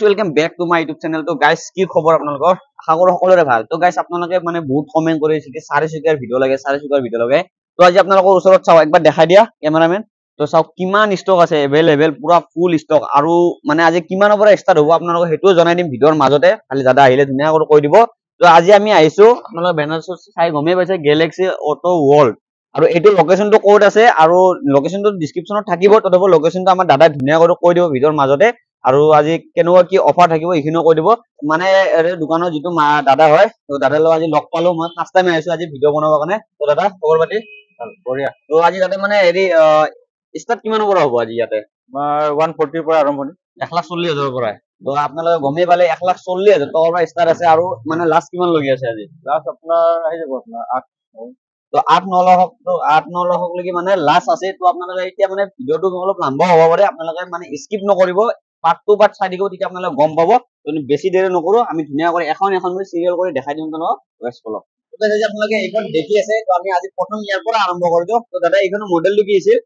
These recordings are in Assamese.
Welcome back to my YouTube channel. তো গাইস কি খবৰ আপোনালোকৰ? আশা কৰো সকলোৰে ভাল। তো গাইস আপোনালোকে মানে বহুত কমেন্ট কৰিছে কি 400 ভিডিও লাগে 400 ভিডিও লাগে। তো আজি আপোনালোকৰ ওচৰত চাও একবাৰ দেখাই দিয়া কেমেৰামেন। তো চাও কিমান ষ্টক আছে এভেইলেবল পুৰা ফুল ষ্টক আৰু মানে আজি কিমানৰ পৰা ষ্টাৰ্ট হ'ব আপোনালোকক হেতুও জনাই দিম ভিডিওৰ মাজতে। খালি দাদা আহিলে ধুনীয়া কৰি কৈ দিব। তো আজি আমি আহিছো আপোনালোকৰ বেনাৰছত চাই গমেই পাইছে গেলেক্সি অটো ওয়াৰ্ল্ড আৰু এইটো লোকেশনটো কোড আছে আৰু লোকেশনটো ডেসক্ৰিপচনত থাকিব। তথাপি লোকেশনটো আমাৰ দাদাই ধুনীয়া কৰি কৈ দিব ভিডিওৰ মাজতে। আৰু আজি কেনেকুৱা কি অফাৰ থাকিব এইখিনিও কৈ দিব। মানে দোকানৰ যিটো দাদা হয় তো দাদাৰ লগত আজি লগ পালো মই ফাৰ্ষ্ট টাইম আহিছো আজি ভিডিও বনাবৰ কাৰণে। তো দাদা খবৰ পাতি বঢ়িয়া। তো আজি তাতে মানে হেৰি ষ্টাৰ্ট কিমানৰ পৰা হ'ব আজি ইয়াতে? আমাৰ 140 পৰা আৰম্ভণি 1,40,000 পৰা। তো আপোনালোকে গমেই পালে 1,40,000 টকাৰ পৰা ষ্টাৰ্ট আছে আৰু মানে লাষ্ট কিমান লগি আছে আজি? লাষ্ট আপোনাৰ আহি যাব আপোনাৰ 8 তো 8-9 লাখ তো 8-9 লাখলৈকে মানে লাষ্ট আছে। তো আপোনালোকে এতিয়া মানে ভিডিওটো অলপ লম্বা হ'ব পাৰে, আপোনালোকে মানে স্কিপ নকৰিব, পাৰ্ট টু পাৰ্ট চাই দিব, তেতিয়া আপোনালোকে গম পাব। তো বেছি দেৰি নকৰো, আমি ধুনীয়া কৰি এখন কৰি চিৰিয়েল কৰি দেখাই দিম তোমালোকক। ৱেষ্ট ফলক আপোনালোকে এইখন দেখি আছে। তো আমি আজি প্ৰথম ইয়াৰ পৰা আৰম্ভ কৰি দিওঁ। তো দাদা এইখন মডেলটো কি আছিল?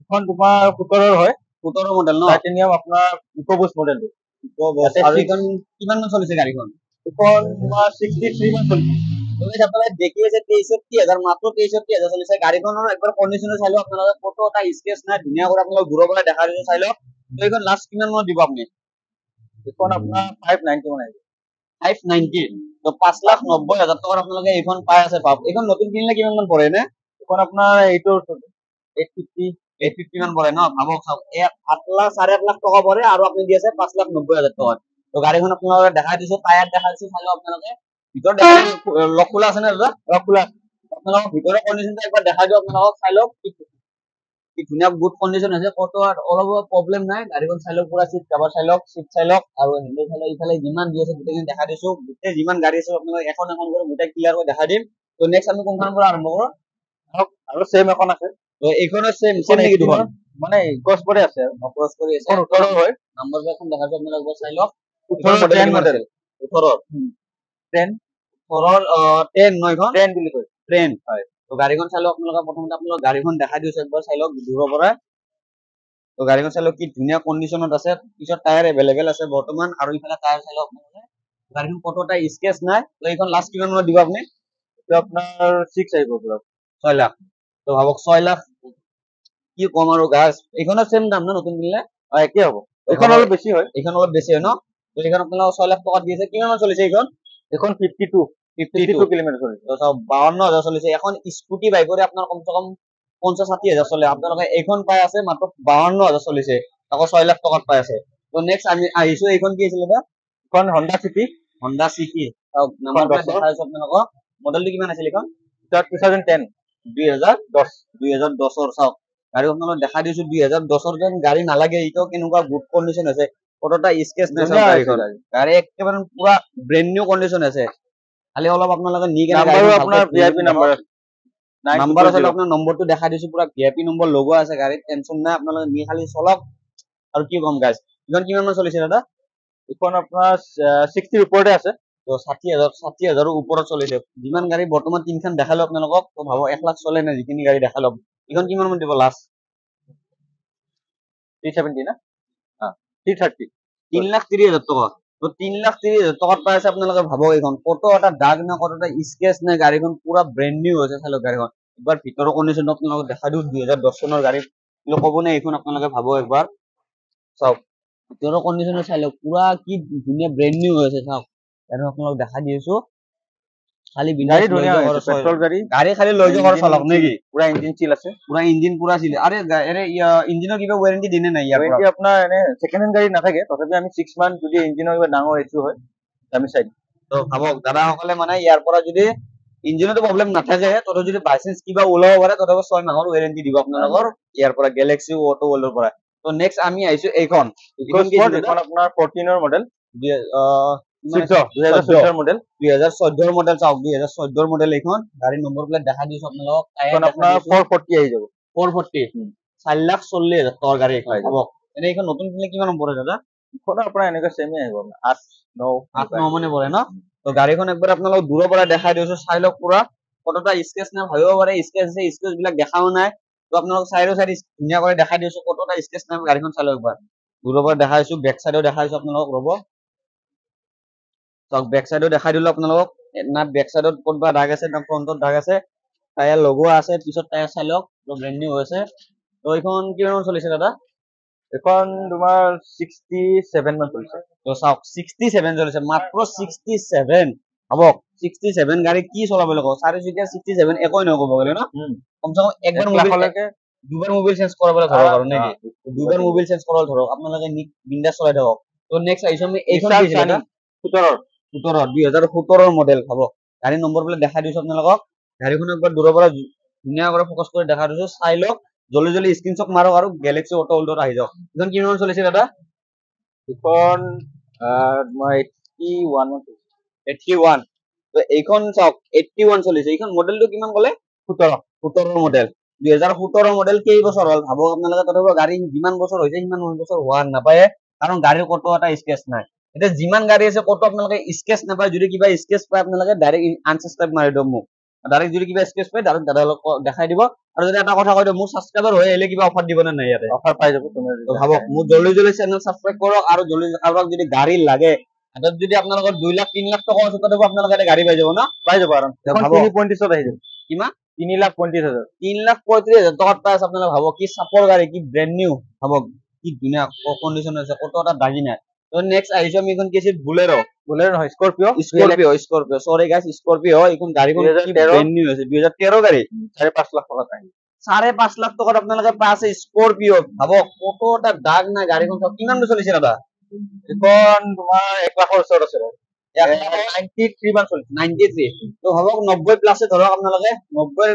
এখন তোমাৰ 17 হয়, 17 মডেল ন? টাইটেনিয়াম আপোনাৰ ইকোবুষ্ট মডেলটো। আৰু এইখন কিমান মান চলিছে গাড়ীখন? এখন তোমাৰ 63 মান চলিছে। আপোনালোকে দেখি আছে 63,000, মাত্ৰ 63,000 চলিছে। গাড়ীখনৰ একবাৰ কণ্ডিশ্যন চাই লওক আপোনালোকে, ফটো এটা স্কেচ নাই, ধুনীয়া কৰি আপোনালোক দূৰৰ পৰা দেখা দিছে চাই লওক। তো এইখন লাষ্ট কিমান মান দিব আপুনি? এখন আপোনাৰ 590 মান আহিব। 590। তো 5,90,000 টকাৰ আপোনালোকে এইখন পাই আছে। পাব এইখন নতুন কিনিলে কিমান মান পৰে নে? এখন আপোনাৰ 850 মান পৰে ন? ভাবক চাওক, 8,00,000 লাখ টকা পৰে আৰু আপুনি দি আছে 5,90,000 টকা। তো গাড়ীখন আপোনালোকে দেখাই দিছো, টায়াৰ দেখাই দিছো, চাই লওক আপোনালোকে। ভিতৰত লক খোলা আছে নে দাদা? লক খোলা। আপোনালোকক ভিতৰৰ কণ্ডিশ্যনটো একবাৰ দেখাই দিওঁ আপোনালোকক, চাই লওক কি ধুনীয়া গুড কণ্ডিশ্যন আছে। কত অলপ প্ৰব্লেম নাই। গাড়ীখন চাই লওক, পুৰা চিট কভাৰ চাই লওক, চিট চাই লওক আৰু হেণ্ডেল চাই লওক। ইফালে যিমান দি আছে গোটেইখিনি দেখাই দিছো। গোটেই যিমান গাড়ী আছে আপোনালোক এখন এখন কৰি গোটেই ক্লিয়াৰ কৰি দেখাই দিম। তো নেক্সট আমি কোনখনৰ পৰা আৰম্ভ কৰো? আৰু সেম এখন আছে। তো এইখনৰ সেম নেকি দুখন? মানে ক্ৰছ কৰি আছে আৰু ক্ৰছ কৰি আছে। 18 হয়। নম্বৰ প্লেটখন দেখাইছো আপোনালোক একবাৰ চাই লওক। 18 মডেল 18 10 10 ন? এইখন 10 বুলি কয়। ট্ৰেন হয়। তো গাড়ীখন চাই লওক আপোনালোকে। প্ৰথমতে আপোনালোক গাড়ীখন দেখাই দিছো একবাৰ, চাই লওক দূৰৰ পৰা। তো গাড়ীখন চাই লওক কি ধুনীয়া কণ্ডিশ্যনত আছে। পিছত টায়াৰ এভেইলেবল আছে বৰ্তমান। আৰু ইফালে টায়াৰ চাই লওক আপোনালোকে, গাড়ীখন কতো এটা স্কেচ নাই। তো এইখন লাষ্ট কিমান মানত দিব আপুনি? এইটো আপোনাৰ 6 আহিব পুৰা 6 লাখ। তো ভাবক 6 লাখ কি কম আৰু গাছ। এইখনৰ সেম দাম ন নতুন কিনিলে? একে হ'ব। এইখন অলপ বেছি হয়। এইখন অলপ বেছি হয় ন? তো এইখন আপোনালোক 6 লাখ টকা দি আছে। কিমান মান চলিছে এইখন? এখন 52 কিলোমিটাৰ চলিছে। তো 52,000 চলিছে। এখন স্কুটি বাইকৰে আপোনাৰ কমচে কম 50-60,000 চলে। আপোনালোকে এইখন পাই আছে মাত্ৰ 52,000 চলিছে, আকৌ 6 লাখ টকাত পাই আছে। তো নেক্সট আমি আহিছো, এইখন কি আছিল দাদা? এখন হণ্ডা সিটি। হণ্ডা সিটি। চাওক নাম্বাৰ প্লেট দেখাই আছো আপোনালোকক। মডেলটো কিমান আছিল এইখন? 2010 2010 চাওক গাড়ী আপোনালোক দেখাই দিছো। 2010 যেন গাড়ী নালাগে। এইটো কেনেকুৱা গুড কণ্ডিশ্যন আছে, কতটা স্কেচ নাই চাওক গাড়ীখন। গাড়ী একেবাৰে পুৰা ব্ৰেণ্ড নিউ কণ্ডিশ্যন আছে। খালি অলপ আপোনালোকে নি কেনে গাড়ীখন আপোনাৰ ভিআইপি নাম্বাৰ আছে। নাম্বাৰ আছে, আপোনাৰ নম্বৰটো দেখাই দিছো, পুৰা ভিআইপি নম্বৰ লগোৱা আছে গাড়ীত। টেনচন নাই, আপোনালোকে নি খালি চলক। আৰু কি কম গাইজ, এইখন কিমান মান চলিছে দাদা? এইখন আপোনাৰ 60 ওপৰতে আছে। তো 60,000 ওপৰত চলিছে। যিমান গাড়ী বৰ্তমান তিনিখন দেখালো আপোনালোকক, তো ভাবো 1 লাখ চলে নাই যিখিনি গাড়ী দেখালো। এইখন কিমান মান দিব লাষ্ট? 370 না? 330। 3,30,000 টকা। তো 3,30,000 টকাত পাই আছে আপোনালোকে। ভাবক এইখন কত এটা দাগ না কত এটা স্কেচ নাই, গাড়ীখন পুৰা ব্ৰেণ্ড নিউ হৈছে। চাই লওক গাড়ীখন একবাৰ ভিতৰৰ কণ্ডিশ্যনটো আপোনালোকে দেখাই দিওঁ। 2010 চনৰ গাড়ী ক'ব নে এইখন? আপোনালোকে ভাবক একবাৰ চাওক ভিতৰৰ কণ্ডিশ্যনটো চাই লওক, পুৰা কি ধুনীয়া ব্ৰেণ্ড নিউ হৈছে। চাওক আৰু আপোনালোক দেখাই দি আছো। খালি গাড়ী ধুনীয়া হৈছে, পেট্ৰল গাড়ী খালি লৈ যোৱা চলক নেকি? পুৰা ইঞ্জিন চিল আছে। পুৰা ইঞ্জিন পুৰা চিল। আৰে ইঞ্জিনৰ কিবা ওয়াৰেন্টি দিনে নাই ইয়াৰ পৰা? ওয়াৰেন্টি আপোনাৰ এনে সেকেন্ড হেণ্ড গাড়ী নাথাকে, তথাপি আমি 6 মান যদি ইঞ্জিনৰ কিবা ডাঙৰ ইছ্যু হয় আমি চাই দিম। তো ভাবক দাদাসকলে মানে ইয়াৰ পৰা যদি ইঞ্জিনতো প্ৰব্লেম নাথাকে, তথাপি যদি বাইচান্স কিবা ওলাব পাৰে, তথাপি 6 মাহৰ ওয়াৰেন্টি দিব আপোনালোকৰ ইয়াৰ পৰা, গেলেক্সি অটো ওয়াৰ্ল্ডৰ পৰা। তো নেক্সট আমি আহিছো এইখন। এইখন আপোনাৰ 14 ৰ মডেল। 2014 মডেল। 2014 মডেল। চাওক 2014 মডেল এইখন। গাড়ীৰ নম্বৰ প্লেট দেখাই দিছো আপোনালোকক। এইখন আপোনাৰ 440 আহি যাব। 440 4,40,000 টকাৰ গাড়ী এখন। ভাবক এনে এইখন নতুন কিনিলে কিমান পৰে দাদা? এইখন আপোনাৰ এনেকুৱা সেমে আহিব, 8-9 মানে পৰে ন? তো গাড়ীখন একবাৰ আপোনালোক দূৰৰ পৰা দেখাই দিছো, চাই লওক পুৰা কতটা স্কেচ নাই। ভাবিব পাৰে স্কেচ আছে, স্কেচ বিলাক দেখাও নাই। তো আপোনালোক চাইডৰ চাইড ধুনীয়া কৰি দেখাই দিছো, কতটা স্কেচ নাই। গাড়ীখন চাই লওক একবাৰ দূৰৰ পৰা দেখাইছো, বেক চাইডেও দেখাইছো আপোনালোকক। ৰ'ব চাওক বেক চাইডো দেখাই দিলো আপোনালোকক না বেক চাইডত ক'তবা দাগ আছে না ফ্ৰণ্টত দাগ আছে টায়াৰ লগোৱা আছে পিছত টায়াৰ চাই লওক ব্ৰেণ্ড নিউ হৈছে তো এইখন কিমান চলিছে দাদা এখন তোমাৰ 67 মান চলিছে তো চাওক 67 চলিছে মাত্ৰ 67 হ'ব 67 গাড়ী কি চলাবলৈ কওঁ চাৰিচকীয়া 67 একোই নহয় ক'ব গ'লে ন কমচে কম একবাৰ মোবাইললৈকে দুবাৰ মোবাইল চেঞ্জ কৰাবলৈ ধৰক আৰু নেকি দুবাৰ মোবাইল চেঞ্জ কৰাবলৈ ধৰক আপোনালোকে বিন্দাছ চলাই থাকক তো নেক্সট আহিছো আমি এইখন কি আছিল 17 2017 মডেল হ'ব গাড়ী নম্বৰ প্লেট দেখাই দিছো আপোনালোকক গাড়ীখন একবাৰ দূৰৰ পৰা ধুনীয়াকৈ ফ'কাছ কৰি দেখাই দিছো চাই লওক জলদি জলদি স্ক্ৰীনশ্বট মাৰক আৰু গেলেক্সি অটো ওল্ডত আহি যাওক এইখন কিমান চলিছে দাদা এখন তোমাৰ 81 মান 81 তো এইখন চাওক 81 চলিছে এইখন মডেলটো কিমান ক'লে 17 মডেল 2017 মডেল কেই বছৰ হ'ল ভাবক আপোনালোকে তথাপিও গাড়ী যিমান বছৰ হৈছে সিমান বছৰ হোৱা নাপায় কাৰণ গাড়ীৰ ক'তো এটা স্কেচ নাই এতিয়া যিমান গাড়ী আছে ক'তো আপোনালোকে স্কেচ নাপায় যদি কিবা স্কেচ পায় আপোনালোকে ডাইৰেক্ট আনসাবস্ক্ৰাইব মাৰি দিয়ক মোক ডাইৰেক্ট যদি কিবা স্কেচ পায় ডাইৰেক্ট দাদাক দেখাই দিব আৰু যদি এটা কথা কৈ দিওঁ মোৰ ছাবস্ক্ৰাইবাৰ হৈ আহিলে কিবা অফাৰ দিব নে নাই ইয়াতে অফাৰ পাই যাব তুমি ভাবক মোৰ জলদি জলদি চেনেল ছাবস্ক্ৰাইব কৰক আৰু জলদি কাৰোবাক যদি গাড়ী লাগে হাতত যদি আপোনালোকৰ 2 লাখ 3 লাখ টকা আছে তথাপিও আপোনালোকে এটা গাড়ী পাই যাব ন পাই যাব আৰাম 335 আহি যাব কিমান 3,35,000 3,35,000 টকাত পাই আছে আপোনালোকে ভাবক কি চাপৰ গাড়ী কি ব্ৰেণ্ড নিউ ভাবক কি ধুনীয়া কণ্ডিশ্যন আছে ক'তো এটা দাগি নাই তো নেক্সট আহিছো আমি এখন কি আছিল বুলেৰো নহয় স্কৰপিঅ সৰি গাইস স্কৰপিঅ এইখন গাড়ীখন কি ব্ৰেণ্ড নিউ আছে 2013 গাড়ী 5.5 লাখ টকাত আহি 5.5 লাখ টকাত আপোনালোকে পাই আছে স্কৰপিঅ ভাবক ক'তো এটা দাগ নাই গাড়ীখন কিমান চলিছে দাদা এখন তোমাৰ 1 লাখৰ ওচৰত আছে 93 মান চলিছে 93 তো ভাবক 90 প্লাসে ধৰক আপোনালোকে 90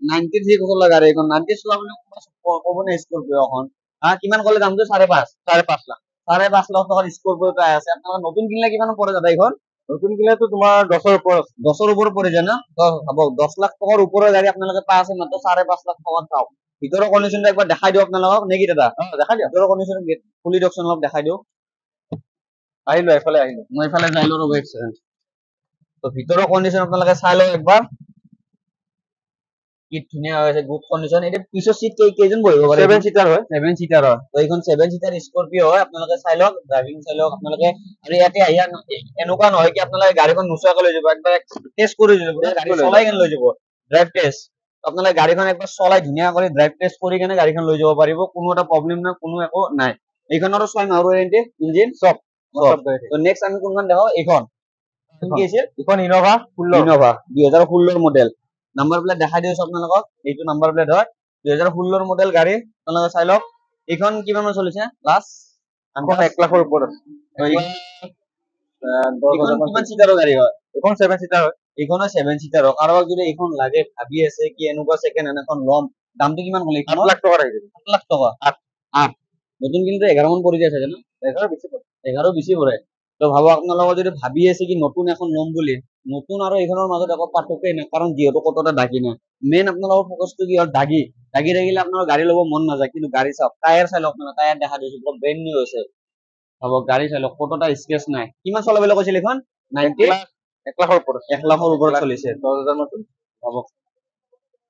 93 চলা গাড়ী এখন 90 চলাবলৈ ক'ব নে স্কৰপিঅ এখন কিমান ক'লে দামটো 5.5 লাখ 5.5 লাখ টকাৰ স্কৰপিঅ পাই আছে আপোনালোকে নতুন কিনলে কিমান পৰে দাদা এইখন নতুন কিনলেতো তোমাৰ 10ৰ ওপৰত 10ৰ ওপৰত পৰি যায় না তো ভাবক 10 লাখ টকাৰ ওপৰৰ গাড়ী আপোনালোকে পাই আছে মাত্ৰ 5.5 লাখ টকাত পাওক ভিতৰৰ কণ্ডিশ্যনটো একবাৰ দেখাই দিও আপোনালোকক নেকি দাদা দেখাই দিও ভিতৰৰ কণ্ডিশ্যন খুলি দিয়কচোন অলপ দেখাই দিও আহিলো এফালে আহিলো মই এফালে যাই লও ৰ'ব এক সেকেন্ড তো ভিতৰৰ কণ্ডিশ্যন আপোনালোকে চাই লওক একবাৰ কি ধুনীয়া হৈছে গুড কণ্ডিশ্যন এটা পিছৰ সিট কেইজন বহিব পাৰে 7 সিটাৰ হয় 7 সিটাৰ হয় তো এইখন 7 সিটাৰ স্কৰপিঅ হয় আপোনালোকে চাই লওক ড্ৰাইভিং চাই লওক আপোনালোকে আৰু ইয়াতে আহি এনেকুৱা নহয় কি আপোনালোকে গাড়ীখন নোচোৱাকৈ লৈ যাব একবাৰ টেষ্ট কৰি লৈ যাব গাড়ী চলাই কেনে লৈ যাব ড্ৰাইভ টেষ্ট আপোনালোকে গাড়ীখন একবাৰ চলাই ধুনীয়া কৰি ড্ৰাইভ টেষ্ট কৰি কেনে গাড়ীখন লৈ যাব পাৰিব কোনো এটা প্ৰব্লেম নাই কোনো একো নাই এইখনৰো 6 মাহৰ ওয়াৰেন্টি ইঞ্জিন সব তো নেক্সট আমি কোনখন দেখাও এইখন কি আছে এখন ইনোভা 2016 মডেল নাম্বাৰ প্লেট দেখাই দিছো আপোনালোকক এইটো নাম্বাৰ প্লেট হয় 2016 মডেল গাড়ী আপোনালোকে চাই লওক এইখন কিমান মান চলিছে লাষ্ট 1 লাখৰ ওপৰত আছে কিমান সিটাৰৰ গাড়ী হয় এখন 7 সিটাৰ হয় এইখনো 7 সিটাৰ হয় কাৰোবাক যদি এইখন লাগে ভাবি আছে কি এনেকুৱা সেকেন্ড হেণ্ড এখন লম দামটো কিমান ক'লে 8 লাখ টকা আহিব 8 লাখ টকা 8 নতুন কিন্তু 11 মান পৰি আছে জানো 11 বেছি পৰে 11 বেছি পৰে তো ভাবো আপোনালোকে যদি ভাবি আছে কি নতুন এখন লম বুলি নতুন আৰু এইখনৰ মাজত একো পাৰ্থক্যই নাই কাৰণ যিহেতু কত এটা দাগি নাই মেইন আপোনালোকৰ ফোকাসটো কি হ'ল দাগি থাকিলে আপোনাৰ গাড়ী ল'ব মন নাযায় কিন্তু গাড়ী চাওক টায়াৰ চাই লওক আপোনাৰ টায়াৰ দেখা দিছো পুৰো ব্ৰেণ্ড নিউ হৈছে ভাবক গাড়ী চাই লওক কত এটা স্কেচ নাই কিমান চলাবলৈ কৈছিল এখন 90 1 লাখৰ ওপৰত 1 লাখৰ ওপৰত চলিছে 10,000 মান চলিছে ভাবক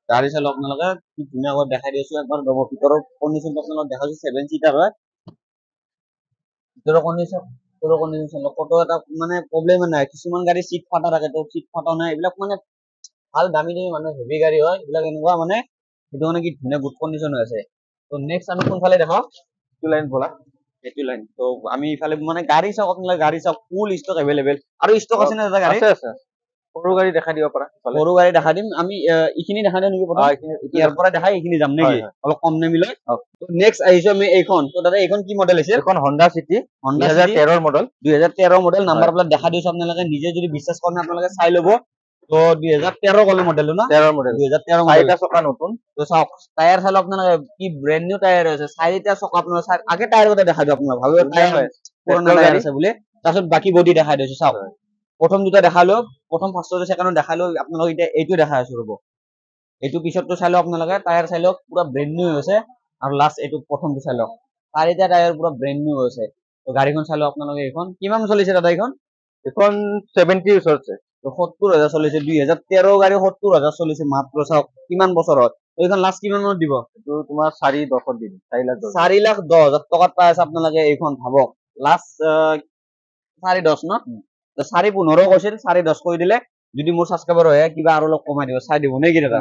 গাড়ী চাই লওক আপোনালোকে কি ধুনীয়াকৈ দেখাই দিছো একবাৰ ৰ'ব ভিতৰৰ কণ্ডিশ্যনটো আপোনালোকক দেখাইছো 7 সিটাৰ হয় ভিতৰৰ কণ্ডিশ্যন কত এটা মানে প্ৰব্লেম নাই কিছুমান গাড়ী সিট ফাটা থাকে তো সিট ফাটা নাই এইবিলাক মানে ভাল দামী মানে হেভি গাড়ী হয় এইবিলাক এনেকুৱা মানে সেইটো মানে কি ধুনীয়া গুড কণ্ডিশ্যন হৈ আছে তো নেক্সট আমি কোনফালে দেখাও টু লাইন বলা এইটো লাইন তো আমি ইফালে মানে গাড়ী চাওক আপোনালোকে গাড়ী চাওক ফুল ষ্টক এভেইলেবল আৰু ষ্টক আছে না দাদা গাড়ী আছে সৰু গাড়ী দেখাই দিব পাৰা সৰু গাড়ী দেখাই দিম আমি ইখিনি দেখাই দিম নেকি প্ৰথম ইয়াৰ পৰা দেখাই ইখিনি যাম নেকি অলপ কম নে মিলাই তো নেক্সট আহিছো আমি এইখন তো দাদা এইখন কি মডেল আছে এখন Honda City 2013 model 2013 model number plate দেখাই দিছো আপোনালোকে নিজে যদি বিশ্বাস কৰে আপোনালোকে চাই ল'ব তো 2013 গলে মডেল না 13 মডেল 2013 মডেল চাৰিটা চকা নতুন তো চাওক টায়াৰ চাই আপোনালোকে কি ব্ৰেণ্ড নিউ টায়াৰ আছে চাৰিটা চকা আপোনালোকে আগে টায়াৰ কথা দেখাই দিও আপোনালোক ভাবিব টায়াৰ পুৰণা টায়াৰ আছে বুলি তাৰপিছত বাকি বডি দেখাই দিছো চাওক প্ৰথম দুটা দেখালো প্ৰথম ফাৰ্ষ্টতে সেকেন্ড দেখালো আপোনালোক এতিয়া এইটো দেখাই আছো ৰব এইটো পিছতটো চাইলো আপোনালোকে টায়াৰ চাইলো পুৰা ব্ৰেণ্ড নিউ হৈছে আৰু লাষ্ট এইটো প্ৰথমটো চাইলো চাৰিটা টায়াৰ পুৰা ব্ৰেণ্ড নিউ হৈছে তো গাড়ীখন চাইলো আপোনালোকে এইখন কিমান চলিছে দাদা এইখন 70 ওচৰছে 70,000 চলিছে 2013 গাড়ী 70,000 চলিছে মাত্ৰ চাওক কিমান বছৰত এইখন লাষ্ট কিমান মানত দিব তো তোমাৰ 4,10 দিন 4,10,000 টকাত পাই আছে আপোনালোকে এইখন ভাবক লাষ্ট 10.5 ন তো 4.15 কৈছিল 4.10 কৰি দিলে যদি মোৰ সাবস্ক্ৰাইবাৰ হয় কিবা আৰু অলপ কমাই দিব চাই দিব নেকি দাদা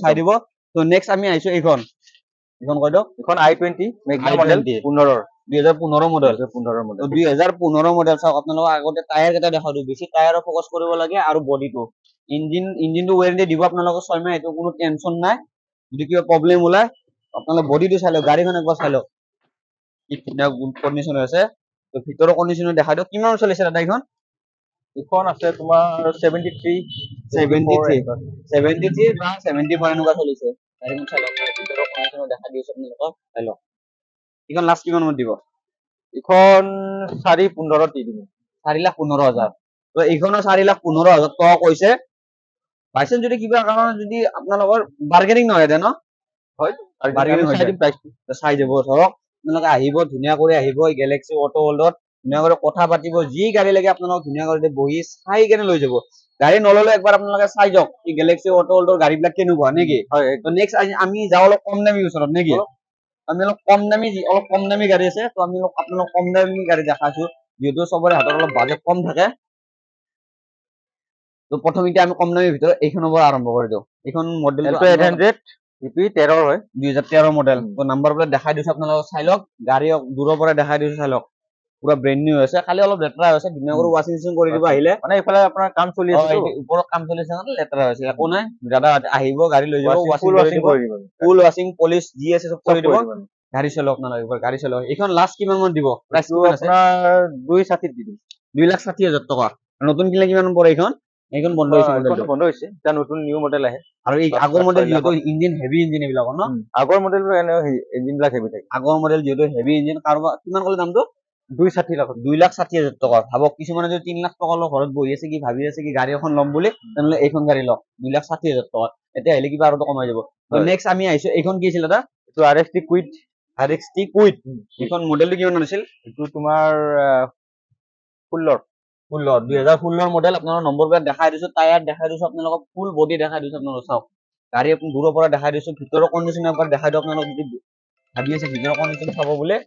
চাই দিব তো নেক্সট আমি আইছো এইখন কৈ দিয়ক এখন i20 Magna model 15 2015 model 15 model 2015 model চাওক আপোনালোক আগতে টায়াৰ কেইটা দেখাও দিও বেছি টায়াৰৰ ফোকাস কৰিব লাগে আৰু বডিটো ইঞ্জিনটো ওয়াৰেন্টি দিব আপোনালোকক 6 মাহ এটো কোনো টেনচন নাই যদি কিবা প্ৰবলেম ওলাই আপোনালোক বডিটো চাই লওক গাড়ীখন একবাৰ চাই লওক কি ধুনীয়া গুড কন্ডিশন আছে তো ভিতৰৰ কন্ডিশন দেখাই দিও কিমান চলিছে দাদা এইখন এখন আছে তোমাৰ 73 73 বা 74 এনেকুৱা চলিছে গাড়ীখন চাই লওক ভিতৰৰ কন্ডিশন দেখাই দিছো আপোনালোকক চাই লওক এইখন লাষ্ট কিমান মান দিব এখন 4.15 দি দিম 4,15,000 তো এইখনো 4,15,000 টকা কৈছে বাইচেন যদি কিবা কাৰণত যদি আপোনালোকৰ বাৰ্গেনিং নহয় দে ন হয় বাৰ্গেনিং চাই দিম প্ৰাইচটো চাই যাব ধৰক আপোনালোকে আহিব ধুনীয়া কৰি আহিব গেলেক্সি অটো ৱৰ্ল্ডত ধুনীয়া কৰি কথা পাতিব যি গাড়ী লাগে আপোনালোকক ধুনীয়া কৰি বহি চাই কেনে লৈ যাব গাড়ী নললে একবাৰ আপোনালোকে চাই যাওক কি গেলেক্সি অটো ৱৰ্ল্ডৰ গাড়ীবিলাক কেনেকুৱা নেকি হয় তো নেক্সট আমি যাওঁ অলপ কম দামী ওচৰত নেকি আমি অলপ কম দামী গাড়ী আছে তো আমি আপোনালোক কম দামী গাড়ী দেখাইছো যেহেতু চবৰে হাতত অলপ বাজেট কম থাকে তো প্ৰথম এতিয়া আমি কম দামীৰ ভিতৰত এইখনৰ পৰা আৰম্ভ কৰি দিওঁ এইখন মডেল এলটো 800 ইপি 13 হয় 2013 মডেল তো নাম্বাৰ প্লেট দেখাই দিছো আপোনালোকক চাই লওক গাড়ী দূৰৰ পৰা দেখাই দিছো চাই লওক পুৰা ব্ৰেণ্ড নিউ আছে খালি অলপ লেতেৰা হৈছে ধুনীয়া কৰি ৱাশ্বিং মেচিন কৰি দিব আহিলে মানে এইফালে আপোনাৰ কাম চলি আছে ওপৰত কাম চলিছে কাৰণে লেতেৰা হৈছে একো নাই দাদা আহিব গাড়ী লৈ যাব ফুল ৱাশ্বিং কৰি দিব ফুল ৱাশ্বিং পলিশ যি আছে চব কৰি দিব গাড়ী চলাওক আপোনালোকে একবাৰ গাড়ী চলাওক এইখন লাষ্ট কিমান মান দিব প্ৰাইস কিমান আছে আপোনাৰ 260 দি দিম 2,60,000 টকা নতুন কিনলে কিমান পৰে এইখন বন্ধ হৈছে মডেলটো বন্ধ হৈছে এটা নতুন নিউ মডেল আহে আৰু এই আগৰ মডেল যেহেতু ইঞ্জিন হেভি ইঞ্জিন এইবিলাক ন আগৰ মডেলবোৰ এনে ইঞ্জিন বিলাক হেভি থাকে আগৰ মডেল যেহেতু হেভি ইঞ্জিন কাৰোবাৰ কিমান ক'লে দামটো 260 লাখ 2,60,000 টকা ভাবক কিছুমানে যদি 3 লাখ টকা লৈ ঘৰত বহি আছে কি ভাবি আছে কি গাড়ী এখন ল'ম বুলি তেনেহ'লে এইখন গাড়ী লওক 2,60,000 টকা এতিয়া আহিলে কিবা আৰু কমাই যাব তো নেক্সট আমি আহিছো এইখন কি আছিল দাদা এইটো RXT কুইট এইখন মডেলটো কিমান আছিল এইটো তোমাৰ 2016 মডেল আপোনালোকৰ নম্বৰ প্লেট দেখাই দিছো টায়াৰ দেখাই দিছো আপোনালোকক ফুল বডি দেখাই দিছো আপোনালোকক চাওক গাড়ী আপুনি দূৰৰ পৰা দেখাই দিছো ভিতৰৰ কণ্ডিশ্যন একবাৰ দেখাই দিওঁ আপোনালোক যদি ভাবি আছে ভিতৰৰ কণ্ডিশ্যন চাব বোলে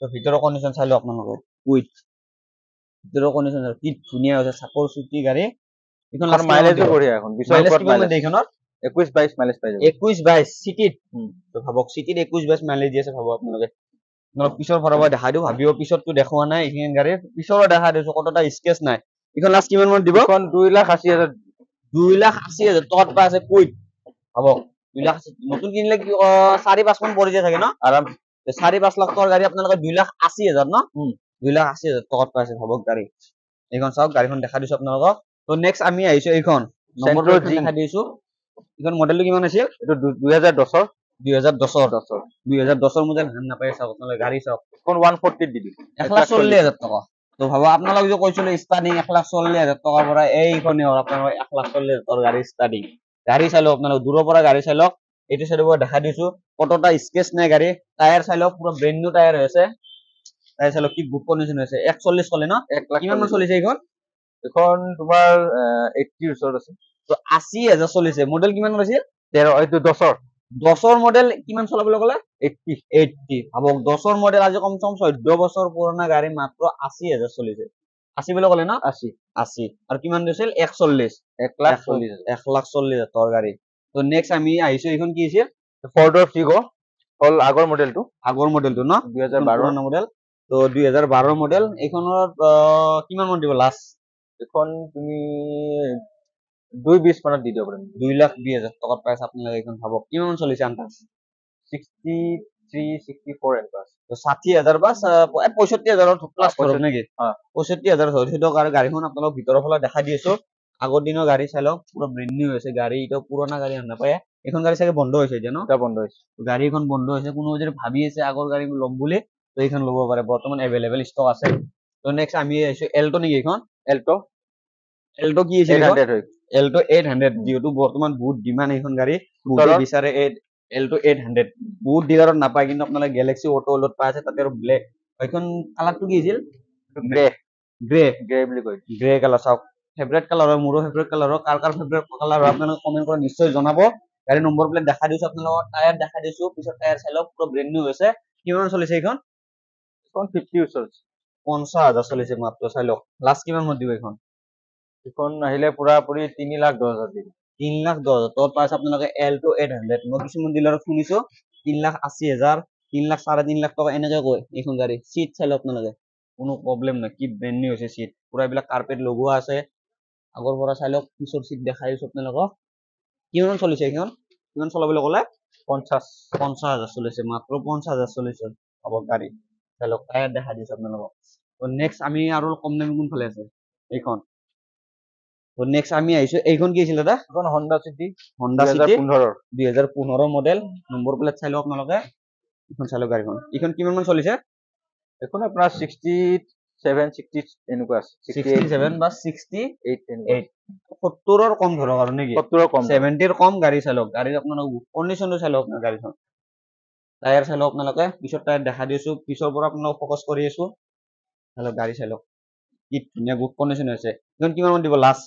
তো ভিতৰৰ কণ্ডিশ্যন চাই লওক আপোনালোকে কুইট ভিতৰৰ কণ্ডিশ্যন কি ধুনীয়া হৈছে চাকৰ চুটি গাড়ী এইখন লাষ্ট মাইলেজো বঢ়িয়া এখন 20 ওপৰত মাইলেজ এইখনৰ 21-22 মাইলেজ পাই যাব 21-22 সিটিত তো ভাবক সিটিত 21-22 মাইলেজ দি আছে ভাবক আপোনালোকে পিছৰ ফালৰ পৰা দেখাই দিওঁ ভাবিব পিছতটো দেখুৱা নাই এইখিনি গাড়ী পিছৰো দেখাই দিছো কতটা স্কেচ নাই এইখন লাষ্ট কিমান মান দিব এখন 2,80,000 2,80,000 টকাত পাই আছে কুইট ভাবক 2,80,000 নতুন কিনিলে 4-5 মান পৰি যায় থাকে ন আৰাম 4-5 লাখ টকাৰ গাড়ী আপোনালোকে 2,80,000 ন 2,80,000 টকাত পাইছে ভাবক গাড়ী এইখন চাওক গাড়ীখন দেখাই দিছো আপোনালোকক তো নেক্সট আমি আহিছো এইখন নম্বৰ দেখাই দিছো এইখন মডেলটো কিমান আছিল এইটো 2010 2010 মডেল হান নাপায় চাওক আপোনালোকে গাড়ী চাওক এখন 140 দি দিম 1,40,000 টকা তো ভাবা আপোনালোক যে কৈছিল ষ্টাৰ্টিং 1,40,000 টকাৰ পৰা এইখনে হ'ল আপোনালোক 1,40,000 টকাৰ গাড়ী ষ্টাৰ্টিং গাড়ী চাই লওক আপোনালোক দূৰৰ পৰা গাড়ী চাই লওক এইটো চাইডৰ পৰা দেখাই দিছো কতটা স্কেচ নাই গাড়ী টায়াৰ চাই লওক পুৰা ব্ৰেণ্ড নিউ টায়াৰ হৈছে টায়াৰ চাই লওক কি গুড কণ্ডিশ্যন হৈছে 140 চলে ন 1 লাখ কিমান মান চলিছে এইখন তোমাৰ 80 ওচৰত আছে তো 80,000 চলিছে মডেল কিমান আছিল 13 এইটো 10 মডেল কিমান চলাবলৈ ক'লে 80 ভাবক 10 মডেল আজি কমচে কম 14 বছৰ পুৰণা গাড়ী মাত্ৰ 80,000 চলিছে 80 বুলি ক'লে ন 80 আৰু কিমান দিছিল 1,40,000 টকাৰ গাড়ী তো নেক্সট আমি আহিছো এইখন কি আছিল ফৰ্ডৰ ফিগো হল আগৰ মডেলটো ন 2012 মডেল তো 2012 মডেল এইখনৰ কিমান মান দিব লাষ্ট এখন তুমি 220 মানত দি দিব পাৰিম 2,20,000 টকাত পাইছে আপোনালোকে এইখন ভাবক কিমান মান চলিছে আন্দাজ 63-64 এনেকুৱা আছে 60,000 বা 65,000 প্লাছ ধৰক নেকি 65,000 ধৰক সেইটো কাৰণে গাড়ীখন আপোনালোক ভিতৰৰ ফালে দেখাই দি আছো আগৰ দিনৰ গাড়ী চাই লওক পুৰা ব্ৰেণ্ড নিউ হৈছে গাড়ী এটা পুৰণা গাড়ী আন নাপায় এইখন গাড়ী চাগে বন্ধ হৈছে এতিয়া ন বন্ধ হৈছে গাড়ীখন বন্ধ হৈছে কোনো যদি ভাবি আছে আগৰ গাড়ী ল'ম বুলি তো এইখন ল'ব পাৰে বৰ্তমান এভেইলেবল ষ্টক আছে তো নেক্সট আমি আহিছো এল্টো নেকি এইখন এল্টো কি আছিল এল্টো 800 যেহেতু বৰ্তমান বহুত ডিমাণ্ড এইখন গাড়ী বহুতে বিচাৰে এল্টো 800 বহুত ডিলাৰত নাপায় কিন্তু আপোনালোকে গেলেক্সি অটো ৱৰ্ল্ডত পাই আছে তাতে আৰু ব্লেক এইখন কালাৰটো কি আছিল গ্ৰে বুলি কয় গ্ৰে কালাৰ চাওক ফেভৰেট কালাৰ হয় মোৰো ফেভৰেট কালাৰ হয় কাৰ ফেভৰেট কালাৰ হয় আপোনালোকে কমেণ্ট কৰি নিশ্চয় জনাব গাড়ী নম্বৰ প্লেট দেখাই দিছো আপোনালোকক টায়াৰ দেখাই দিছো পিছত টায়াৰ চাই লওক পুৰা ব্ৰেণ্ড নিউ হৈছে কিমান চলিছে এইখন 50 ওচৰত 50,000 চলিছে মাত্ৰ চাই লওক লাষ্ট কিমান মান দিব এইখন এইখন আহিলে পুৰাপুৰি 3,10,000 দিম। 3,10,000 তোৰ পাছ আপোনালোকে L2 800 মই কিছুমান ডিলাৰত শুনিছো 3,80,000 3,00,000 টকা এনেকে কয় এইখন গাড়ী সিট চাই লওক আপোনালোকে কোনো প্ৰব্লেম নাই কি ব্ৰেণ্ড নিউ হৈছে সিট পুৰা এইবিলাক কাৰ্পেট লগোৱা আছে আগৰ পৰা চাই লওক পিছৰ সিট দেখাই দিছো আপোনালোকক কিমান চলিছে এইখন কিমান চলাবলৈ ক'লে 50,000 চলিছে মাত্ৰ 50,000 চলিছে হ'ব গাড়ী চাই লওক টায়াৰ দেখাই দিছো আপোনালোকক তো নেক্সট আমি আৰু কম দামী কোনফালে আছে এইখন তো নেক্সট আমি আহিছো এইখন কি আছিল দাদা এখন Honda City Honda City 2015 model number plate চাই লওক আপোনালোকে এইখন চাই লওক গাড়ীখন এইখন কিমান মান চলিছে এখন আপোনাৰ 67 60 এনেকুৱা আছে 67 বা 68 এনেকুৱা 70ৰ কম ধৰক আৰু নেকি 70ৰ কম 70ৰ কম গাড়ী চাই লওক গাড়ীৰ আপোনালোক কণ্ডিশ্যনটো চাই লওক গাড়ীখন টায়াৰ চাই লওক আপোনালোকে পিছৰ টায়াৰ দেখা দিছো পিছৰ পৰা আপোনালোক ফ'কাছ কৰি আছো চাই লওক গাড়ী চাই লওক কি ধুনীয়া গুড কণ্ডিশ্যন হৈছে এইখন কিমান মান দিব লাষ্ট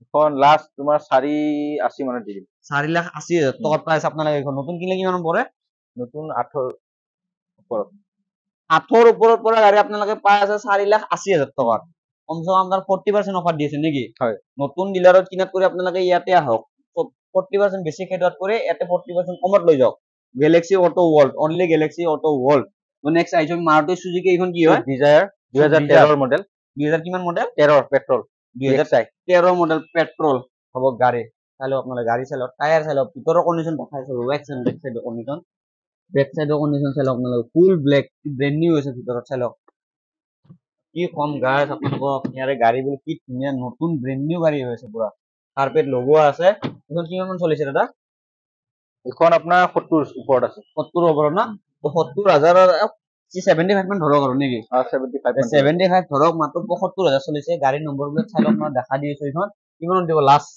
এখন লাষ্ট তোমাৰ 480 মানত দি দিম 4,80,000 টকাৰ প্ৰাইচ আপোনালোকে এইখন নতুন কিনিলে কিমান পৰে নতুন 8ৰ ওপৰত 8ৰ ওপৰত পৰা গাড়ী আপোনালোকে পাই আছে 4,80,000 টকাত কমচে কম আপোনাৰ 40% অফাৰ দি আছে নেকি হয় নতুন ডিলাৰত কিনাত কৰি আপোনালোকে ইয়াতে আহক 40% বেছি খেদুৱাত কৰি ইয়াতে 40% কমত লৈ যাওক Galaxy auto world only Galaxy auto world তো নেক্সট আহিছো মাৰুতি সুজুকি এইখন কি হয় ডিজায়াৰ 2013ৰ মডেল 2000 কিমান মডেল 13 পেট্ৰল 2013 মডেল পেট্ৰল হ'ব গাড়ী চাই লওক আপোনালোকে গাড়ী চাই লওক টায়াৰ চাই লওক ভিতৰৰ কণ্ডিশ্যন দেখাইছো ৱেক্স এণ্ড বেক চাইডৰ কণ্ডিশ্যন বেক চাইডৰ কণ্ডিশ্যন চাই লওক আপোনালোকে ফুল ব্লেক ব্ৰেণ্ড নিউ হৈছে ভিতৰত চাই লওক কি কম গাইছ আপোনালোকক ইয়াৰে গাড়ী বোৰ কি ধুনীয়া নতুন ব্ৰেণ্ড নিউ গাড়ী হৈছে পুৰা কাৰ্পেট লগোৱা আছে এইখন কিমান মান চলিছে দাদা এখন আপোনাৰ 70 ওপৰত আছে 70 ওপৰত না তো 70,000 75 মান ধৰক আৰু নেকি 75 ধৰক মাত্ৰ 75,000 চলিছে গাড়ী নম্বৰবিলাক চাই লওক মই দেখা দি আছো এইখন কিমান দিব লাষ্ট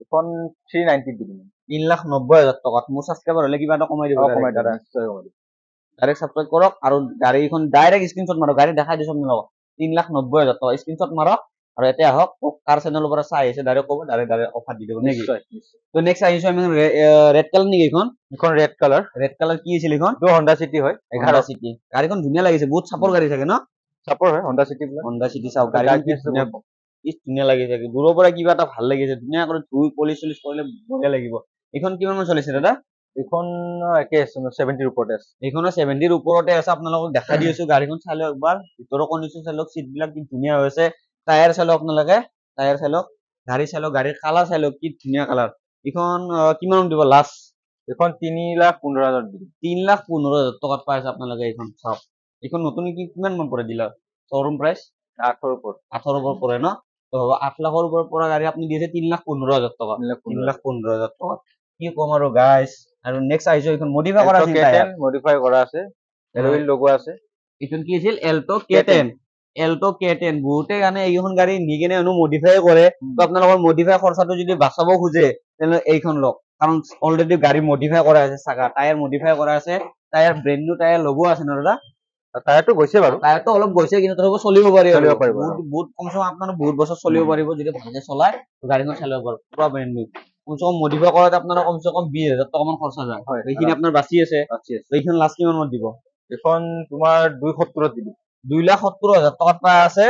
এখন 390 দি দিম 3,90,000 টকাত মোৰ সাবস্ক্ৰাইবাৰ হলে কিবা এটা কমাই দিব কমাই দাদা নিশ্চয় কমাই দিম ডাইৰেক্ট সাবস্ক্ৰাইব কৰক আৰু গাড়ীখন ডাইৰেক্ট স্ক্ৰীনশ্বট মাৰক গাড়ী দেখাই দিছো আপোনালোকক 3,90,000 টকা স্ক্ৰীনশ্বট মাৰক আৰু ইয়াতে আহক কাৰ চেনেলৰ পৰা চাই আহিছে ডাইৰেক্ট ক'ব ডাইৰেক্ট অফাৰ দি দিব নেকি তো নেক্সট আহিছো আমি ৰেড কালাৰ নেকি এইখন ৰেড কালাৰ কি আছিল এইখন তো Honda City হয় 11 সিটি গাড়ীখন ধুনীয়া লাগিছে বহুত চাপৰ গাড়ী থাকে ন চাপৰ হয় Honda City চাওক গাড়ীখন কি ধুনীয়া লাগিছে দূৰৰ পৰা কিবা এটা ভাল লাগিছে ধুনীয়া কৰি ধুই পলিচ কৰিলে বঢ়িয়া লাগিব এইখন কিমান মান চলিছে দাদা এইখন একে আছে 70ৰ ওপৰতে আছে এইখনো 70ৰ ওপৰতে আছে আপোনালোকক দেখাই দি আছো গাড়ীখন চাই লওক একবাৰ ভিতৰৰ কণ্ডিশ্যন চাই লওক সিটবিলাক কি ধুনীয়া হৈছে টায়াৰ চাই লওক আপোনালোকে টায়াৰ চাই লওক গাড়ী চাই লওক গাড়ীৰ কালাৰ চাই লওক কি ধুনীয়া কালাৰ এইখন কিমান দিব লাষ্ট এইখন 3,15,000 দি দিম 3,15,000 টকাত পাই আছে আপোনালোকে এইখন চাওক এইখন নতুন কি কিমান মান পৰে দিলাৰ শ্বৰুম প্ৰাইচ 8ৰ ওপৰত 8ৰ ওপৰত পৰে ন তো 8 লাখৰ ওপৰত পৰা গাড়ী আপুনি দিছে 3,15,000 টকা 3,15,000 টকা কি কম আৰু গাইছ আৰু নেক্সট আহিছো এইখন মডিফাই কৰা আছে টায়াৰ মডিফাই কৰা আছে এল'ইল লগোৱা আছে এইখন কি আছিল এল্টো K10 বহুতে জানে এইখন গাড়ী নি কেনে মডিফাই কৰে তো আপোনালোকৰ মডিফাই খৰচাটো যদি বাচাব খোজে তেনে এইখন লওক কাৰণ অলৰেডি গাড়ী মডিফাই কৰা আছে চাকা টায়াৰ মডিফাই কৰা আছে টায়াৰ ব্ৰেণ্ড নিউ টায়াৰ লগোৱা আছে ন দাদা টায়াৰটো গৈছে বাৰু টায়াৰটো অলপ গৈছে কিন্তু তথাপিও চলিব পাৰিব বহুত কমচে কম আপোনাৰ বহুত বছৰ চলিব পাৰিব যদি ভালকে চলাই গাড়ীখন চলাব পাৰিব পুৰা ব্ৰেণ্ড নিউ কমচে কম মডিফাই কৰাত আপোনাৰ কমচে কম 20,000 টকা মান খৰচা যায় এইখিনি আপোনাৰ বাচি আছে এইখন লাষ্ট কিমান মান দিব এখন তোমাৰ 270 দি দিম 2,70,000 টকাত পাই আছে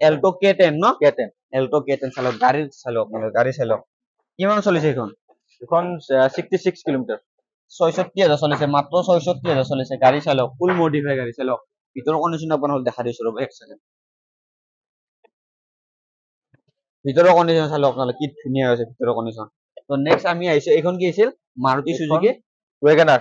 এল্টো K10 ন K10 এল্টো K10 চালক গাড়ী চালক মানে গাড়ী চালক কিমান চলিছে এইখন 66 কিলোমিটাৰ 66,000 চলিছে মাত্ৰ 66,000 চলিছে গাড়ী চালক ফুল মডিফাই গাড়ী চালক ভিতৰৰ কণ্ডিশ্যন আপোনাক দেখা দিছো ৰ'ব এক ছেকেণ্ড ভিতৰৰ কণ্ডিশ্যন চালক আপোনালোকে কি ধুনীয়া হৈছে ভিতৰৰ কণ্ডিশ্যন তো নেক্সট আমি আহিছো এইখন কি আছিল মাৰুতি সুজুকি ৱেগনাৰ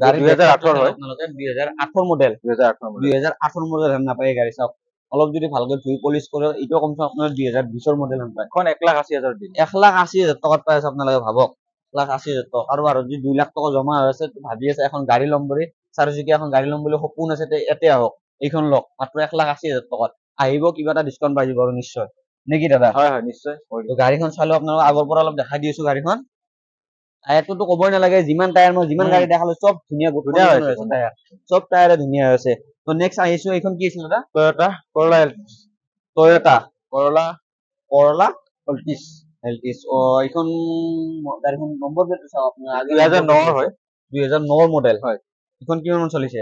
গাড়ী 2008 হয় আপোনালোকে 2008 মডেল 2008 মডেল হেন নাপায় গাড়ী চাওক অলপ যদি ভালকৈ ধুই পলিচ কৰে এইটো কমচে কম আপোনাৰ 2020 মডেল হেন পায় এখন 1,80,000 দিম 1,80,000 টকাত পাই আছে আপোনালোকে ভাবক 1,80,000 টকা আৰু যদি 2 লাখ টকা জমা হৈ আছে ভাবি আছে এখন গাড়ী ল'ম বুলি চাৰিচকীয়া এখন গাড়ী ল'ম বুলি সপোন আছে ইয়াতে আহক এইখন লওক মাত্ৰ 1,80,000 টকাত আহিব কিবা এটা ডিছকাউণ্ট পাই যাব আৰু নিশ্চয় নেকি দাদা হয় নিশ্চয় গাড়ীখন চালো আপোনালোক আগৰ পৰা অলপ দেখাই দি আছো গাড়ীখন টায়াৰটোতো ক'বই নালাগে যিমান টায়াৰ মই যিমান গাড়ী দেখালো চব ধুনীয়া হৈছে টায়াৰ চব টায়াৰে ধুনীয়া হৈছে তো নেক্সট আহিছো এইখন কি আছিল দাদা টয়োটা কৰলা এল্টিছ এইখন গাড়ীখন নম্বৰ প্লেটটো চাওক আপোনাৰ 2009 হয় 2009 মডেল হয় এইখন কিমান মান চলিছে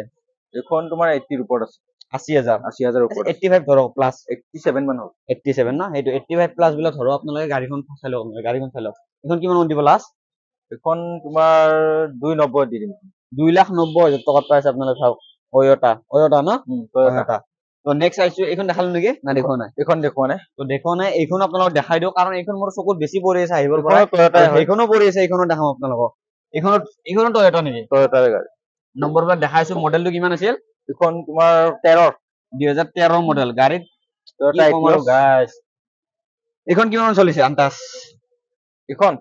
এইখন তোমাৰ 80ৰ ওপৰত আছে 80,000 80,000 ওপৰত 85 ধৰক প্লাছ 87 মান হ'ব 87 ন সেইটো 85 প্লাছ বিলাক ধৰক আপোনালোকে গাড়ীখন চাই লওক গাড়ীখন চাই লওক এখন কিমান দিব লাষ্ট এখন তোমাৰ 290 দি দিম 2,90,000 টকাত পাইছে আপোনালোকে চাওক টয়োটা ন টয়োটা তো নেক্সট আইছো এইখন দেখালো নেকি না দেখুৱা নাই এখন দেখুৱা নাই তো দেখুৱা নাই এইখন আপোনালোক দেখাই দিও কাৰণ এইখন মোৰ চকুত বেছি পৰি আছে আহিবৰ পৰা টয়োটা এইখনো পৰি আছে এইখনো দেখাম আপোনালোকক এইখনো টয়োটা নেকি টয়োটাৰ গাড়ী নম্বৰ বিলাক দেখাইছো মডেলটো কিমান আছিল এখন তোমাৰ 13 2013 মডেল গাড়ীত টয়োটা গাইস এইখন কিমান চলিছে আন্তাজ এখন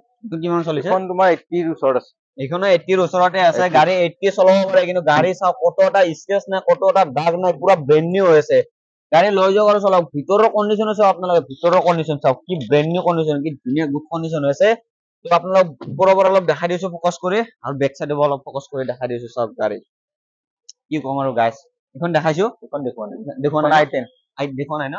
কিমান চলিছে এখন তোমাৰ 80 ৰ ওচৰত আছে এইখনো 80 ৰ ওচৰতে আছে গাড়ী 80 চলাব পাৰে কিন্তু গাড়ী চাও কতটা স্ক্ৰেচ নাই কতটা দাগ নাই পুৰা ব্ৰেন্ড নিউ হৈছে গাড়ী লৈ যাওক আৰু চলাওক ভিতৰৰ কন্ডিশন চাও আপোনালোকে ভিতৰৰ কন্ডিশন চাওক কি ব্ৰেন্ড নিউ কন্ডিশন কি ধুনীয়া গুড কন্ডিশন হৈছে তো আপোনালোক ওপৰৰ অলপ দেখাই দিছো ফোকাস কৰি আৰু বেক সাইডে অলপ ফোকাস কৰি দেখাই দিছো সব গাড়ী কি কম আৰু গাইস এখন দেখাইছো এখন দেখুৱা নাই i10 দেখুৱা নাই ন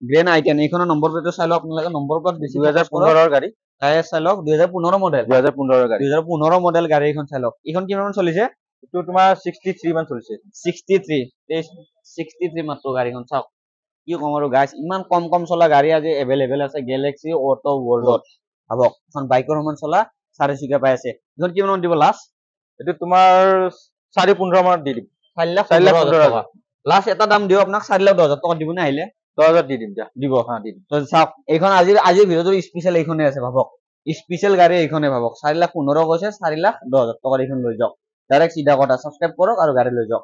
গ্ৰেন i10 এইখনৰ নম্বৰ প্লেটটো চাই লওক আপোনালোকে নম্বৰ প্লেট বেছি 2015 ৰ গাড়ী টায়াৰ চাই লওক 2015 মডেল 2015 ৰ গাড়ী 2015 মডেল গাড়ী এখন চাই লওক এইখন কিমান চলিছে এইটো তোমাৰ 63 মান চলিছে 63 মাত্ৰ গাড়ীখন চাওক কি কম আৰু গাইস ইমান কম চলা গাড়ী আজি এভেইলেবল আছে গেলেক্সি অটো ওয়ার্ল্ডত ভাবক এখন বাইকৰ সমান চলা 4 পাই আছে এখন কিমান দিব লাষ্ট এইটো তোমাৰ 4.15 মান দি দিম 4,15,000 টকা লাষ্ট এটা দাম দিও আপোনাক 4,10,000 টকা দিব না আহিলে 10,000 দি দিম যা দিব হ্যাঁ দি দিম তো চাওক এইখন আজিৰ ভিডিওটোৰ স্পেশাল এইখনে আছে ভাবক স্পেশাল গাড়ী এইখনে ভাবক 4,15,000 কৈছে 4,10,000 টকা এইখন লৈ যাওক ডাইৰেক্ট সিধা কথা সাবস্ক্ৰাইব কৰক আৰু গাড়ী লৈ যাওক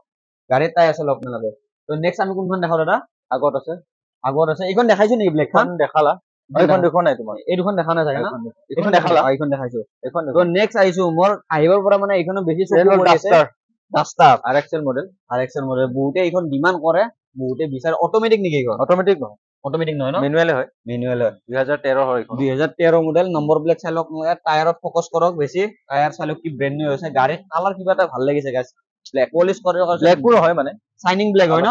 গাড়ী তাই আছে আপোনালোকে তো নেক্সট আমি কোনখন দেখাও দাদা আগত আছে এইখন দেখাইছো নেকি ব্লেকখন দেখালা এইখন দেখুৱা নাই তোমাৰ এই দুখন দেখা নাই চাগে না এইখন দেখালা এইখন দেখাইছো এইখন তো নেক্সট আইছো মোৰ আহিবৰ পৰা মানে এইখনো বেছি চকু পৰি আছে ডাস্টাৰ RXL মডেল বহুতে এইখন ডিমান্ড কৰে বহুতে বিচাৰে অটোমেটিক নেকি এইখন অটোমেটিক নহয় অটোমেটিক নহয় ন মেনুৱেল হয় 2013 হয় এইখন 2013 মডেল নম্বৰ প্লেট চাই লওক টায়াৰত ফোকাস কৰক বেছি টায়াৰ চাই লওক কি ব্ৰেন্ড নিউ হৈছে গাড়ীৰ কালাৰ কিবা এটা ভাল লাগিছে গাইস ব্লেক পলিশ কৰে ব্লেকবোৰ হয় মানে শাইনিং ব্লেক হয় ন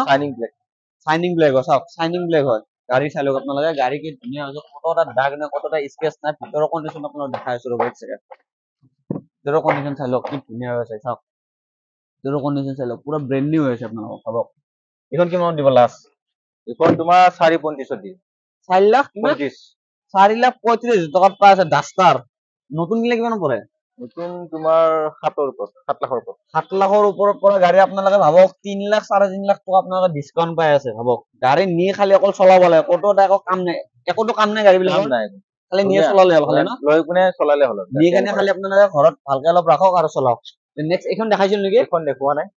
শাইনিং ব্লেক হয় চাওক শাইনিং ব্লেক হয় গাড়ী চাই লওক আপোনালোকে গাড়ী কি ধুনীয়া হৈছে কতটা দাগ নাই কতটা স্কেচ নাই ভিতৰৰ কন্ডিশন আপোনালোক দেখাই আছো ৰ'ব এক সেকেন্ড ভিতৰৰ কন্ডিশন চাই লওক কি ধুনীয়া হৈছে চাওক ভিতৰৰ কন্ডিশন চাই লওক পুৰা ব্ৰেন্ড নিউ হৈছে আপোনালোক চাওক এইখন কিমান দিব লাষ্ট এইখন তোমাৰ 4.35 দি 4 লাখ কিমান 4,35,000 টকাত পাই আছে ডাস্টার নতুন কিলে কিমান পৰে নতুন তোমাৰ 7 লাখৰ ওপৰত 7 লাখৰ ওপৰত পৰা গাড়ী আপোনালোকে ভাবক 3 লাখ 3.5 লাখ টকা আপোনালোকে ডিসকাউন্ট পাই আছে ভাবক গাড়ী নিয়ে খালি অকল চলাব লাগে কতটা একো কাম নাই একোটো কাম নাই গাড়ী বিলাকৰ নাই খালি নিয়ে চলালে ভাল ন লৈ কোনে চলালে হ'ল নিয়ে কানে খালি আপোনালোকে ঘৰত ভালকে অলপ ৰাখক আৰু চলাওক নেক্সট এইখন দেখাইছিল নেকি এইখন দেখুৱা নাই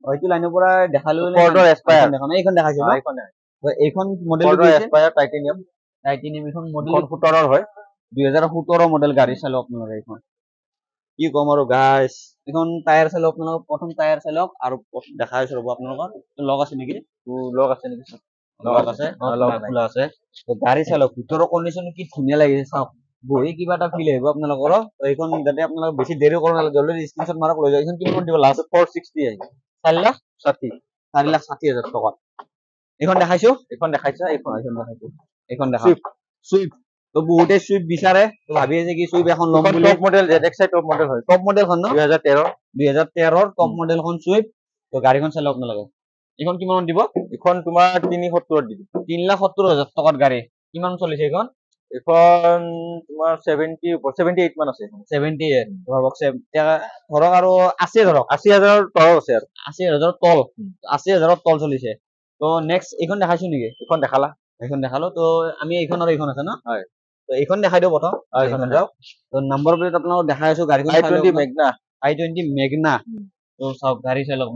হয়তো লাইনৰ পৰা দেখালো ফৰ্ডৰ এসপায়াৰ দেখা নাই এইখন দেখাইছিল এইখন মডেল ফৰ্ডৰ এসপায়াৰ টাইটেনিয়াম এইখন মডেল 17 ৰ হয় 2017 মডেল গাড়ী চাই লওক আপোনালোকে এইখন কি কম আৰু গাইস এখন টায়াৰ চাই লওক আপোনালোক প্ৰথম টায়াৰ চাই লওক আৰু দেখাইছো ৰ'ব আপোনালোকৰ লগ আছে নেকি লগ আছে নেকি লগ আছে খোলা আছে তো গাড়ী চাই লওক ভিতৰৰ কন্ডিশন কি ধুনীয়া লাগিছে চাওক বহি কিবা এটা ফিল আহিব আপোনালোকৰ এইখন যাতে আপোনালোকে বেছি দেৰি কৰিব নালাগে জলদি স্ক্ৰিনশ্বট মাৰক লৈ যাওক এইখন কিমান দিব লাষ্ট 460 আহিব 4,60,000 টকা এইখন দেখাইছো এইখন দেখাইছো সুইফট তো বহুতে সুইফট বিচাৰে তো ভাবি আছে কি সুইফট এখন লম বুলি top model ZXi top model হয় টপ মডেলখন ন 2013 ৰ টপ মডেলখন সুইফট তো গাড়ীখন চাই লওক আপোনালোকে এইখন কিমান দিব এখন তোমাৰ 370 দি 3,70,000 টকাত গাড়ী কিমান চলিছে এইখন এখন তোমাৰ 78 মান আছে 78 ভাবক ধৰক আৰু 80 ধৰক 80,000 তল আছে আৰু 80,000 তল চলিছে তো নেক্সট এইখন দেখাইছো নেকি এইখন দেখালো তো আমি এইখন আৰু এইখন আছে ন হয় তো এইখন দেখাই দিও প্ৰথম এইখন যাওক তো নম্বৰ প্লেট আপোনালোকক দেখাই আছো গাড়ীখন i20 মেগনা তো সব গাড়ী চাই লওক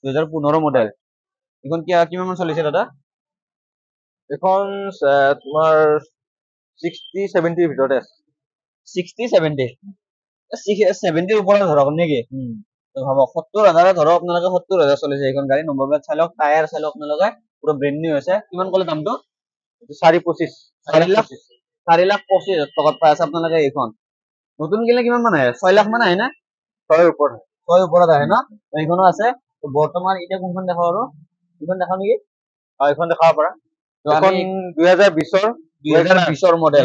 2015 মডেল এখন কিমান মান চলিছে দাদা এখন তোমাৰ 60-70 ৰ ভিতৰতে আছে 60-70 70 ওপৰত ধৰক নেকি তো ভাবক 70,000 ধৰক আপোনালোকে 70,000 চলিছে এইখন গাড়ী নম্বৰ প্লেট চাই লওক টায়াৰ চাই লওক আপোনালোকে পুরো ব্র্যান্ড নিউ আছে কিমান কলে দামটো 4,25,000 টকাত পাই আছে আপোনালোকে এইখন নতুন কিলে কিমান মান আহে 6 লাখ মান আহে না 6 ওপৰত আহে না এইখনো আছে তো বৰ্তমান এটা কোনখন দেখাও আৰু এইখন দেখাও নেকি এইখন দেখাব পাৰা এখন 2020 ৰ মডেল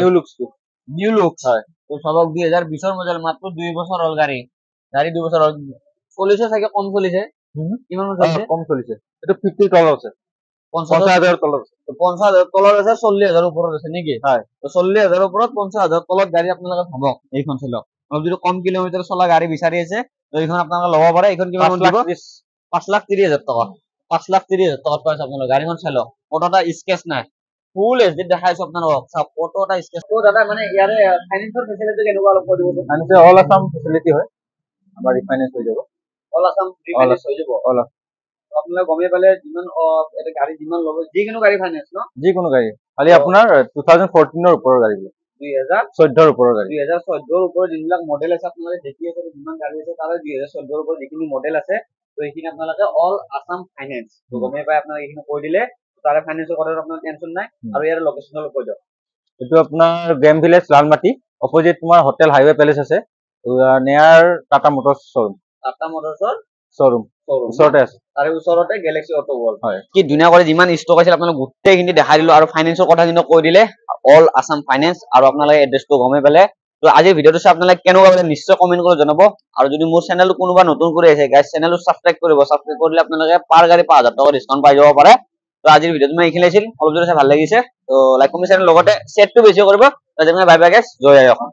নিউ লুকস হয় তো সবক 2020 ৰ মডেল মাত্ৰ 2 বছৰ হল গাড়ী 2 বছৰ হল চলিছে চাগে কম চলিছে কিমান মান চলিছে কম চলিছে এইটো 50 তলত আছে 50,000 তলত আছে 50,000 তলত আছে 40,000 ওপৰত আছে নেকি হয় তো 40,000 ওপৰত 50,000 তলত গাড়ী আপোনালোকে ভাবক এইখন চলক অলপ যদি কম কিলোমিটাৰ চলা গাড়ী বিচাৰি আছে তো এইখন আপোনালোকে ল'ব পাৰে এইখন কিমান মান দিব 5,30,000 টকা 5,30,000 টকাত পাইছে আপোনালোকে গাড়ীখন চাই লওক ফটো এটা স্কেচ নাই ফুল এইচডি দেখাইছো আপোনালোকক চাওক ফটো এটা স্কেচ তো দাদা মানে ইয়াৰে ফাইনেন্সৰ ফেচিলিটি কেনেকুৱা অলপ কৈ দিবচোন আনছে অল আসাম ফেসিলিটি হয় আমাৰ ৰিফাইনেন্স হৈ যাব অল আসাম ৰিফাইনেন্স হৈ যাব অল আপোনালোকে গমেই পালে যিমান এটা গাড়ী যিমান ল'ব যিকোনো গাড়ী ফাইনেন্স ন যিকোনো গাড়ী খালি আপোনাৰ 2014 ৰ ওপৰৰ গাড়ীবিলাক 2014 ৰ ওপৰৰ গাড়ী 2014 ৰ ওপৰৰ যিবিলাক মডেল আছে আপোনালোকে দেখি আছে যিমান গাড়ী আছে তাৰে 2014 ৰ ওপৰৰ যিখিনি মডেল আছে তো এইখিনি আপোনালোকে অল আসাম ফাইনেন্স তো গমেই পাই আপোনালোকে এইখিনি কৈ দিলে তাৰে ফাইনেন্সৰ কথাটো আপোনাৰ টেনচন নাই আৰু ইয়াৰ লোকেশ্যন অলপ কৈ দিয়ক এইটো আপোনাৰ গেম ভিলেজ লালমাটি অপোজিট তোমাৰ হোটেল হাইৱে পেলেচ আছে near Tata Motors showroom Tata মটৰ্ছৰ শ্বৰুম ওচৰতে আছে তাৰে ওচৰতে গেলেক্সি অটো ৱৰ্ল্ড হয় কি ধুনীয়া কৰি যিমান ষ্টক আছিল আপোনালোক গোটেইখিনি দেখাই দিলো আৰু ফাইনেন্সৰ কথা কিন্তু কৈ দিলে অল আসাম ফাইনেন্স আৰু আপোনালোকে এড্ৰেছটো গমেই পালে তো আজিৰ ভিডিঅ'টো চাই আপোনালোকে কেনেকুৱা পালে নিশ্চয় কমেন্ট কৰি জনাব আৰু যদি মোৰ চেনেলটো কোনোবা নতুন কৰি আছে গাইজ চেনেলটো ছাবস্ক্ৰাইব কৰিব ছাবস্ক্ৰাইব কৰিলে আপোনালোকে পাৰ গাড়ী 5,000 টকা ডিছকাউণ্ট পাই যাব পাৰে তো আজিৰ ভিডিঅ'টো মই এইখিনি আছিল অলপ যদি চাই ভাল লাগিছে তো লাইক কমেণ্ট শ্বেয়াৰ লগতে শ্বেয়াৰটো বেছি কৰিব তো বাই বাই গাইজ জয় আই অসম